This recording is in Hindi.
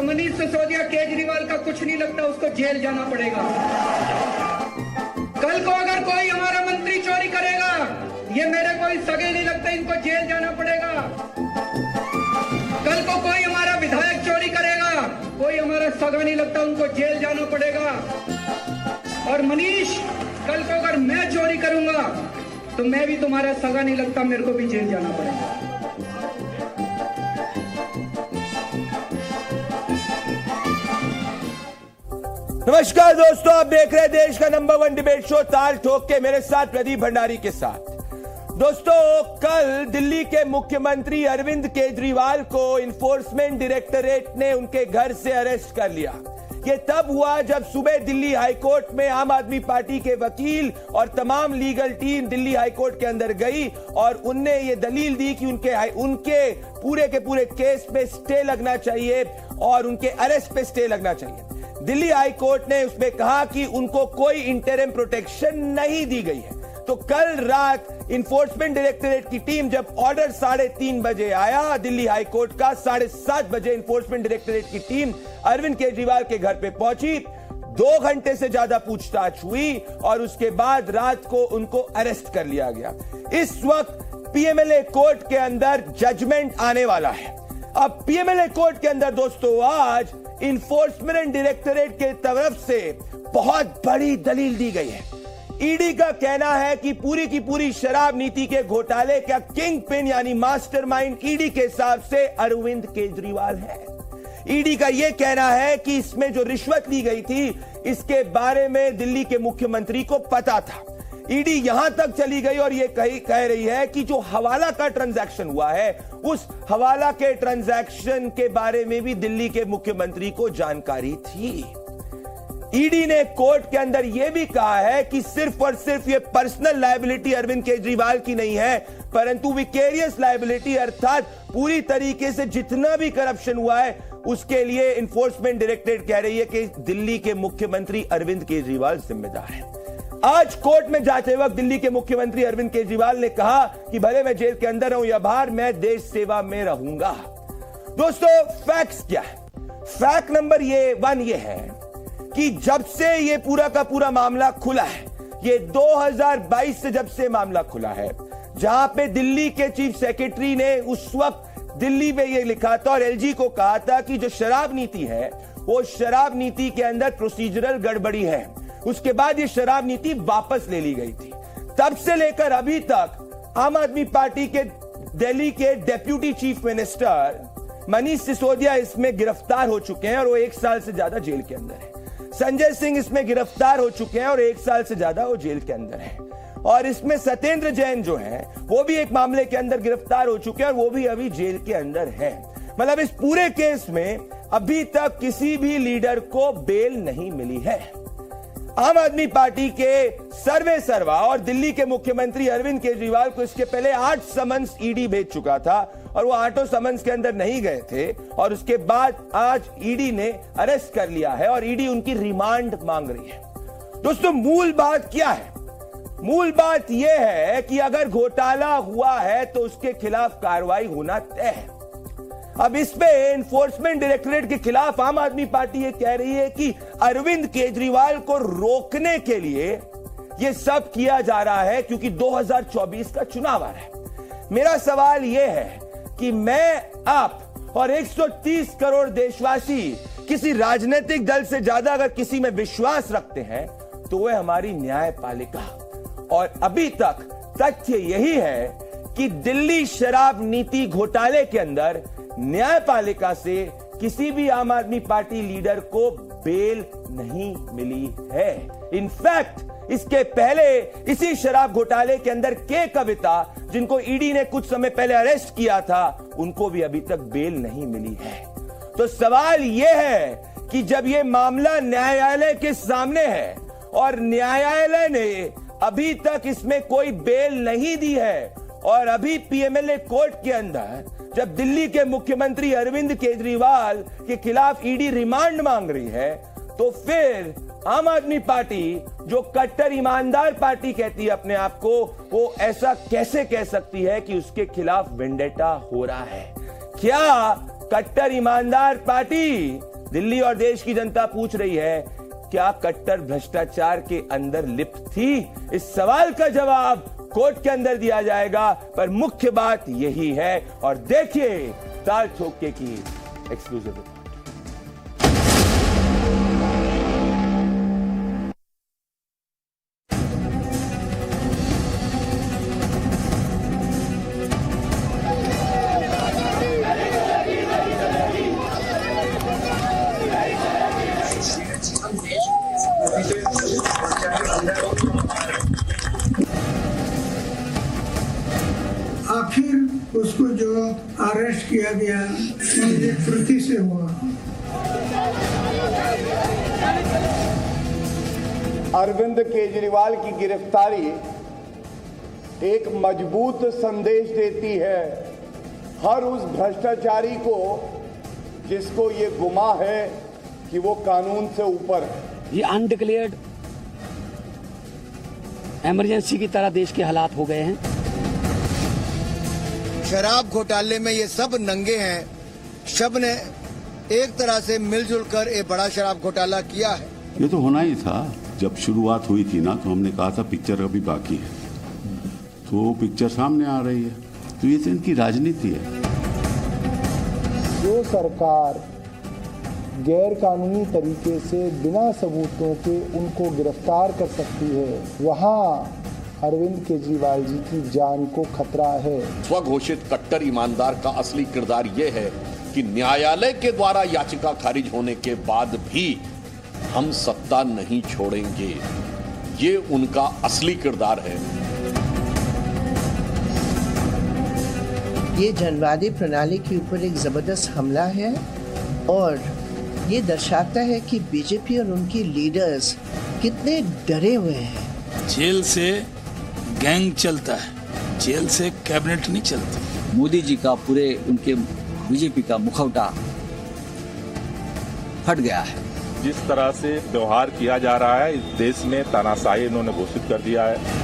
मनीष सिसोदिया केजरीवाल का कुछ नहीं लगता, उसको जेल जाना पड़ेगा। कल को अगर कोई हमारा मंत्री चोरी करेगा, ये मेरे कोई सगे नहीं लगते, इनको जेल जाना पड़ेगा। कल को कोई हमारा विधायक चोरी करेगा, कोई हमारा सगा नहीं लगता, उनको जेल जाना पड़ेगा। और मनीष, कल को अगर मैं चोरी करूंगा तो मैं भी तुम्हारा सगा नहीं लगता, मेरे को भी जेल जाना पड़ेगा। नमस्कार दोस्तों, आप देख रहे हैं देश का नंबर 1 डिबेट शो ताल ठोक के, मेरे साथ प्रदीप भंडारी के साथ। दोस्तों, कल दिल्ली के मुख्यमंत्री अरविंद केजरीवाल को इन्फोर्समेंट डायरेक्टरेट ने उनके घर से अरेस्ट कर लिया। ये तब हुआ जब सुबह दिल्ली हाईकोर्ट में आम आदमी पार्टी के वकील और तमाम लीगल टीम दिल्ली हाईकोर्ट के अंदर गई और उनने ये दलील दी कि उनके पूरे के पूरे केस पे स्टे लगना चाहिए और उनके अरेस्ट पे स्टे लगना चाहिए। दिल्ली हाईकोर्ट ने उसमें कहा कि उनको कोई इंटरिम प्रोटेक्शन नहीं दी गई है। तो कल रात इन्फोर्समेंट डायरेक्टरेट की टीम जब ऑर्डर 3:30 बजे आया दिल्ली हाईकोर्ट का, 7:30 बजे इन्फोर्समेंट डायरेक्टरेट की टीम अरविंद केजरीवाल के घर पे पहुंची। 2 घंटे से ज्यादा पूछताछ हुई और उसके बाद रात को उनको अरेस्ट कर लिया गया। इस वक्त पीएमएलए कोर्ट के अंदर जजमेंट आने वाला है। अब पीएमएलए कोर्ट के अंदर दोस्तों आज इन्फोर्समेंट डायरेक्टरेट के तरफ से बहुत बड़ी दलील दी गई है। ईडी का कहना है कि पूरी की पूरी शराब नीति के घोटाले का किंग पिन यानी मास्टरमाइंड ईडी के हिसाब से अरविंद केजरीवाल है। ईडी का यह कहना है कि इसमें जो रिश्वत ली गई थी इसके बारे में दिल्ली के मुख्यमंत्री को पता था। ईडी यहां तक चली गई और यह कह रही है कि जो हवाला का ट्रांजैक्शन हुआ है उस हवाला के ट्रांजैक्शन के बारे में भी दिल्ली के मुख्यमंत्री को जानकारी थी। ईडी ने कोर्ट के अंदर यह भी कहा है कि सिर्फ और सिर्फ ये पर्सनल लायबिलिटी अरविंद केजरीवाल की नहीं है, परंतु विकेरियस लायबिलिटी अर्थात पूरी तरीके से जितना भी करप्शन हुआ है उसके लिए इन्फोर्समेंट डायरेक्टरेट कह रही है कि दिल्ली के मुख्यमंत्री अरविंद केजरीवाल जिम्मेदार है। आज कोर्ट में जाते वक्त दिल्ली के मुख्यमंत्री अरविंद केजरीवाल ने कहा कि भले मैं जेल के अंदर रहूं या बाहर, मैं देश सेवा में रहूंगा। दोस्तों, फैक्ट्स क्या है? फैक्ट नंबर 1 ये है कि जब से ये पूरा का पूरा मामला खुला है, ये 2022 से जब से मामला खुला है, जहां पे दिल्ली के चीफ सेक्रेटरी ने उस वक्त दिल्ली में ये लिखा था और एलजी को कहा था कि जो शराब नीति है वो शराब नीति के अंदर प्रोसीजरल गड़बड़ी है। उसके बाद ये शराब नीति वापस ले ली गई थी। तब से लेकर अभी तक आम आदमी पार्टी के दिल्ली के deputy chief minister Manish Sisodia इसमें गिरफ्तार हो चुके हैं और वो 1 साल से ज्यादा जेल के अंदर है। संजय सिंह इसमें गिरफ्तार हो चुके हैं और 1 साल से ज्यादा वो जेल के अंदर है। और इसमें सत्येंद्र जैन जो है वो भी एक मामले के अंदर गिरफ्तार हो चुके हैं और वो भी अभी जेल के अंदर है। मतलब इस पूरे केस में अभी तक किसी भी लीडर को बेल नहीं मिली है। आम आदमी पार्टी के सर्वे सर्वा और दिल्ली के मुख्यमंत्री अरविंद केजरीवाल को इसके पहले 8 समन्स ईडी भेज चुका था और वो 8 समन्स के अंदर नहीं गए थे और उसके बाद आज ईडी ने अरेस्ट कर लिया है और ईडी उनकी रिमांड मांग रही है। दोस्तों, मूल बात क्या है? मूल बात यह है कि अगर घोटाला हुआ है तो उसके खिलाफ कार्रवाई होना तय है। अब इसमें एनफोर्समेंट डायरेक्टरेट के खिलाफ आम आदमी पार्टी ये कह रही है कि अरविंद केजरीवाल को रोकने के लिए यह सब किया जा रहा है क्योंकि 2024 का चुनाव आ रहा है। मेरा सवाल यह है कि मैं, आप और 130 करोड़ देशवासी किसी राजनीतिक दल से ज्यादा अगर किसी में विश्वास रखते हैं तो वह हमारी न्यायपालिका। और अभी तक तथ्य यही है कि दिल्ली शराब नीति घोटाले के अंदर न्यायपालिका से किसी भी आम आदमी पार्टी लीडर को बेल नहीं मिली है। इनफैक्ट इसके पहले इसी शराब घोटाले के अंदर के कविता, जिनको ईडी ने कुछ समय पहले अरेस्ट किया था, उनको भी अभी तक बेल नहीं मिली है। तो सवाल यह है कि जब यह मामला न्यायालय के सामने है और न्यायालय ने अभी तक इसमें कोई बेल नहीं दी है और अभी पीएमएलए कोर्ट के अंदर जब दिल्ली के मुख्यमंत्री अरविंद केजरीवाल के खिलाफ ईडी रिमांड मांग रही है, तो फिर आम आदमी पार्टी जो कट्टर ईमानदार पार्टी कहती है अपने आप को, वो ऐसा कैसे कह सकती है कि उसके खिलाफ वेंडेटा हो रहा है? क्या कट्टर ईमानदार पार्टी दिल्ली और देश की जनता पूछ रही है, क्या कट्टर भ्रष्टाचार के अंदर लिप्त थी? इस सवाल का जवाब कोर्ट के अंदर दिया जाएगा, पर मुख्य बात यही है। और देखिए ताल ठोक के की एक्सक्लूसिव रिपोर्ट। आखिर उसको जो अरेस्ट किया गया मुझे त्रुटि से हुआ। अरविंद केजरीवाल की गिरफ्तारी एक मजबूत संदेश देती है हर उस भ्रष्टाचारी को जिसको ये गुमा है कि वो कानून से ऊपर है। ये अनडिक्लेयर्ड इमरजेंसी की तरह देश के हालात हो गए हैं। शराब घोटाले में ये सब नंगे हैं, सब ने एक तरह से मिलजुल कर एक बड़ा शराब घोटाला किया है। ये तो होना ही था। जब शुरुआत हुई थी ना, तो हमने कहा था पिक्चर अभी बाकी है, तो पिक्चर सामने आ रही है। तो ये तो इनकी राजनीति है। जो सरकार गैर कानूनी तरीके से बिना सबूतों के उनको गिरफ्तार कर सकती है, वहाँ अरविंद केजरीवाल जी की जान को खतरा है। स्वघोषित कट्टर ईमानदार का असली किरदार ये है कि न्यायालय के द्वारा याचिका खारिज होने के बाद भी हम सत्ता नहीं छोड़ेंगे, ये उनका असली किरदार है। ये जनवादी प्रणाली के ऊपर एक जबरदस्त हमला है और ये दर्शाता है कि बीजेपी और उनके लीडर्स कितने डरे हुए हैं। जेल से गैंग चलता है, जेल से कैबिनेट नहीं चलती। मोदी जी का पूरे उनके बीजेपी का मुखौटा फट गया है। जिस तरह से व्यवहार किया जा रहा है, इस देश में तानाशाही इन्होंने घोषित कर दिया है।